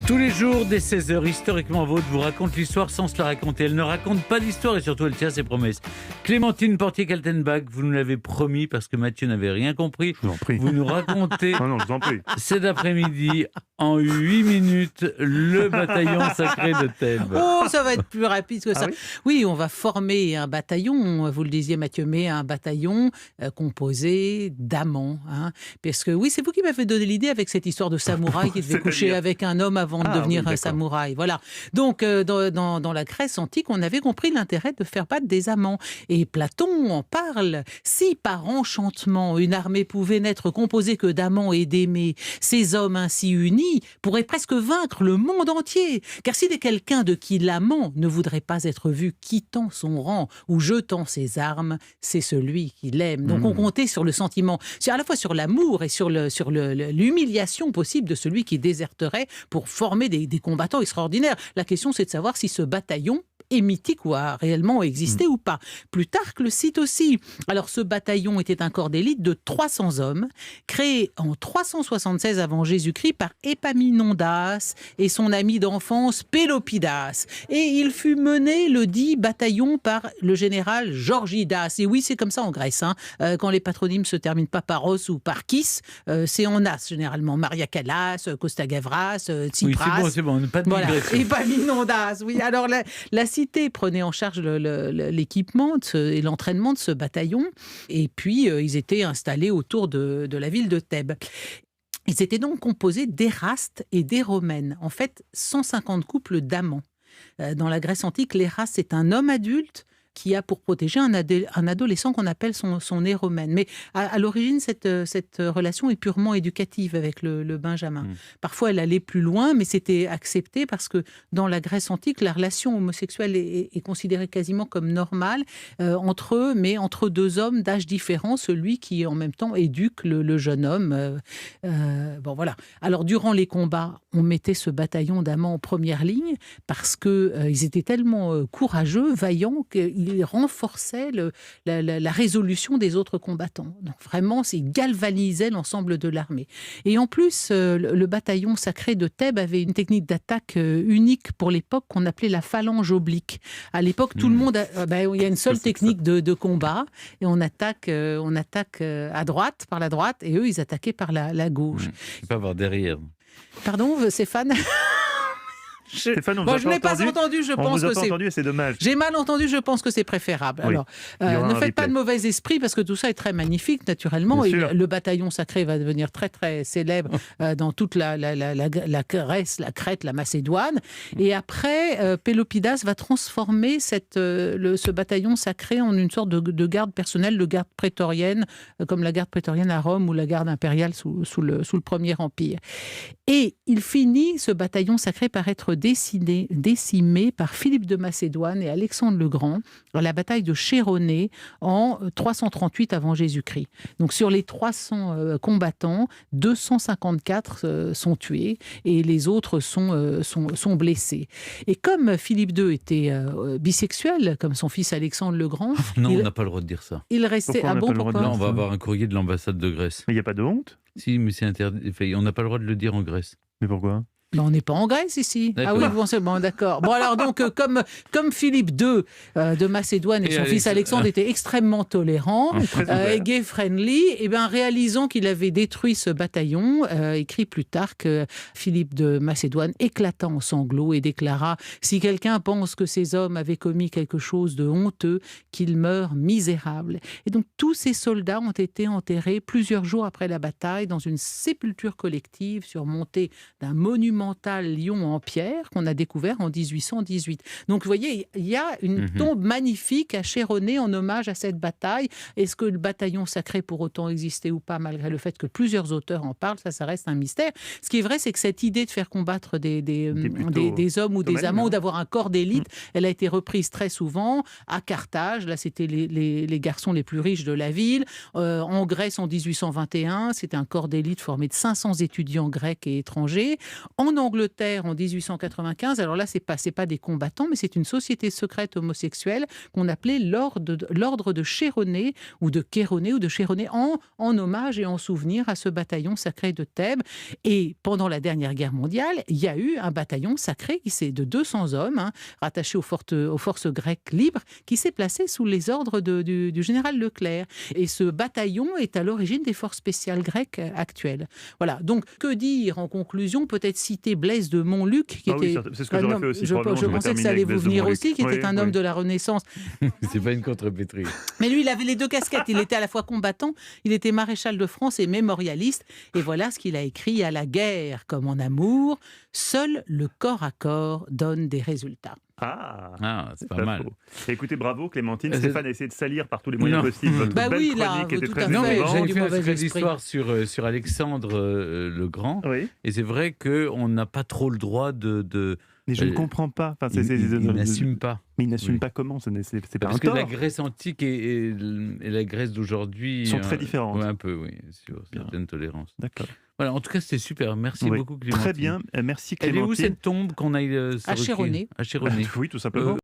Tous les jours, dès 16h, Historiquement Vôtre vous raconte l'histoire sans se la raconter. Elle ne raconte pas d'histoire et surtout elle tient ses promesses. Clémentine Portier-Kaltenbach, vous nous l'avez promis parce que Mathieu n'avait rien compris. Je vous en prie. Vous nous racontez Non, je vous en prie. cet après-midi, en 8 minutes, le bataillon sacré de Thèbes. Oh, ça va être plus rapide que ça. oui Oui, on va former un bataillon, vous le disiez Mathieu, mais un bataillon composé d'amants. Parce que oui, c'est vous qui m'avez donné l'idée avec cette histoire de samouraï qui devait coucher avec un homme avant de devenir un samouraï. Voilà. Donc, dans la Grèce antique, on avait compris l'intérêt de faire battre des amants. Et Platon en parle. Si par enchantement, une armée pouvait n'être composée que d'amants et d'aimés, ces hommes ainsi unis pourraient presque vaincre le monde entier. Car s'il est quelqu'un de qui l'amant ne voudrait pas être vu quittant son rang ou jetant ses armes, c'est celui qui l'aime. Donc, on comptait sur le sentiment, à la fois sur l'amour et sur l'humiliation possible de celui qui déserterait pour former des combattants extraordinaires. La question, c'est de savoir si ce bataillon est mythique ou a réellement existé ou pas. Plutarque le cite aussi. Alors, ce bataillon était un corps d'élite de 300 hommes, créé en 376 avant Jésus-Christ par Épaminondas et son ami d'enfance Pélopidas. Et il fut mené, le dit bataillon, par le général Gorgidas. Et oui, c'est comme ça en Grèce. Quand les patronymes se terminent pas par os ou par kis, c'est en as généralement. Maria Callas, Costa Gavras, Tsipras. Oui, c'est bon, pas de digression. Épaminondas, oui. Alors, la cité prenait en charge l'équipement et l'entraînement de ce bataillon. Et puis, ils étaient installés autour de la ville de Thèbes. Ils étaient donc composés d'érastes et d'éromènes. En fait, 150 couples d'amants. Dans la Grèce antique, l'éraste, c'est un homme adulte qui a pour protéger un adolescent qu'on appelle son éromène. Mais à l'origine, cette relation est purement éducative avec le Benjamin. Parfois, elle allait plus loin, mais c'était accepté parce que dans la Grèce antique, la relation homosexuelle est considérée quasiment comme normale entre eux, mais entre deux hommes d'âge différent, celui qui en même temps éduque le jeune homme. Bon, voilà. Alors, durant les combats, on mettait ce bataillon d'amants en première ligne parce qu'ils étaient tellement courageux, vaillants, qu'ils renforçaient la résolution des autres combattants. Donc vraiment, c'est galvanisait l'ensemble de l'armée. Et en plus, le bataillon sacré de Thèbes avait une technique d'attaque unique pour l'époque qu'on appelait la phalange oblique. À l'époque, tout le monde, il y a une seule technique de combat et on attaque à droite, par la droite, et eux, ils attaquaient par la gauche. Je peux pas voir derrière. Pardon, Stéphane ? Stéphane, je n'ai pas entendu, je pense que c'est... entendu et c'est dommage. J'ai mal entendu, je pense que c'est préférable. Oui. Alors, ne faites pas de mauvais esprit parce que tout ça est très magnifique, naturellement. Et le bataillon sacré va devenir très, très célèbre dans toute la Grèce, la Crète, la Macédoine. Et après, Pélopidas va transformer ce bataillon sacré en une sorte de garde personnelle, de garde prétorienne, comme la garde prétorienne à Rome ou la garde impériale sous le Premier Empire. Et il finit, ce bataillon sacré, par être décimé par Philippe de Macédoine et Alexandre le Grand à la bataille de Chéronée en 338 avant Jésus-Christ. Donc sur les 300 combattants, 254 sont tués et les autres sont blessés. Et comme Philippe II était bisexuel, comme son fils Alexandre le Grand... Non, on n'a pas le droit de dire ça. Il restait... Pourquoi on n'a pas le droit de Non, on va avoir un courrier de l'ambassade de Grèce. Mais il n'y a pas de honte ? Si, mais c'est interdit. Enfin, on n'a pas le droit de le dire en Grèce. Mais pourquoi ? Ben, on n'est pas en Grèce ici. D'accord. Ah oui, c'est bon, d'accord. Bon, alors donc, comme Philippe II de Macédoine et son fils Alexandre étaient extrêmement tolérants et gay-friendly, et ben, réalisant qu'il avait détruit ce bataillon, écrit Plutarque, Philippe de Macédoine éclata en sanglots et déclara « Si quelqu'un pense que ces hommes avaient commis quelque chose de honteux, qu'ils meurent misérables. » Et donc, tous ces soldats ont été enterrés plusieurs jours après la bataille dans une sépulture collective surmontée d'un monumental lion en pierre qu'on a découvert en 1818. Donc, vous voyez, il y a une tombe magnifique à Chéronée en hommage à cette bataille. Est-ce que le bataillon sacré pour autant existait ou pas, malgré le fait que plusieurs auteurs en parlent, ça reste un mystère. Ce qui est vrai, c'est que cette idée de faire combattre des hommes ou des amants ou d'avoir un corps d'élite, elle a été reprise très souvent à Carthage. Là, c'était les garçons les plus riches de la ville. En Grèce, en 1821, c'était un corps d'élite formé de 500 étudiants grecs et étrangers. En en Angleterre en 1895. Alors là, c'est pas des combattants, mais c'est une société secrète homosexuelle qu'on appelait l'ordre de Chéronée ou de Chéronée ou de Chéronée en hommage et en souvenir à ce bataillon sacré de Thèbes. Et pendant la dernière guerre mondiale, il y a eu un bataillon sacré qui s'est de 200 hommes, rattaché aux forces grecques libres, qui s'est placé sous les ordres du général Leclerc. Et ce bataillon est à l'origine des forces spéciales grecques actuelles. Voilà. Donc, que dire en conclusion? Peut-être citer Blaise de Montluc, qui était... Oui, c'est ce que j'aurais fait aussi. Je pensais que ça allait vous venir aussi, qui était un homme de la Renaissance. C'est pas une contrepétrie. Mais lui, il avait les deux casquettes. Il était à la fois combattant, il était maréchal de France et mémorialiste. Et voilà ce qu'il a écrit: à la guerre comme en amour, seul le corps à corps donne des résultats. C'est pas mal. Écoutez, bravo Clémentine. Stéphane a essayé de salir par tous les moyens possibles votre belle chronique était très Non, mais émouvante. j'avais fait un secret d'histoire sur Alexandre le Grand. Oui. Et c'est vrai qu'on n'a pas trop le droit de... Mais je ne comprends pas. Enfin, il n'assume pas. Mais il n'assume pas comment? C'est pas Parce un que tort. la Grèce antique et la Grèce d'aujourd'hui sont très différentes. Ouais, un peu, oui, sur certaines tolérances. D'accord. Voilà, en tout cas, c'était super. Merci beaucoup, Clémentine. Très bien. Merci Elle Clémentine. est où cette tombe qu'on aille À Chéronée. À Chéronée. Oui, tout simplement.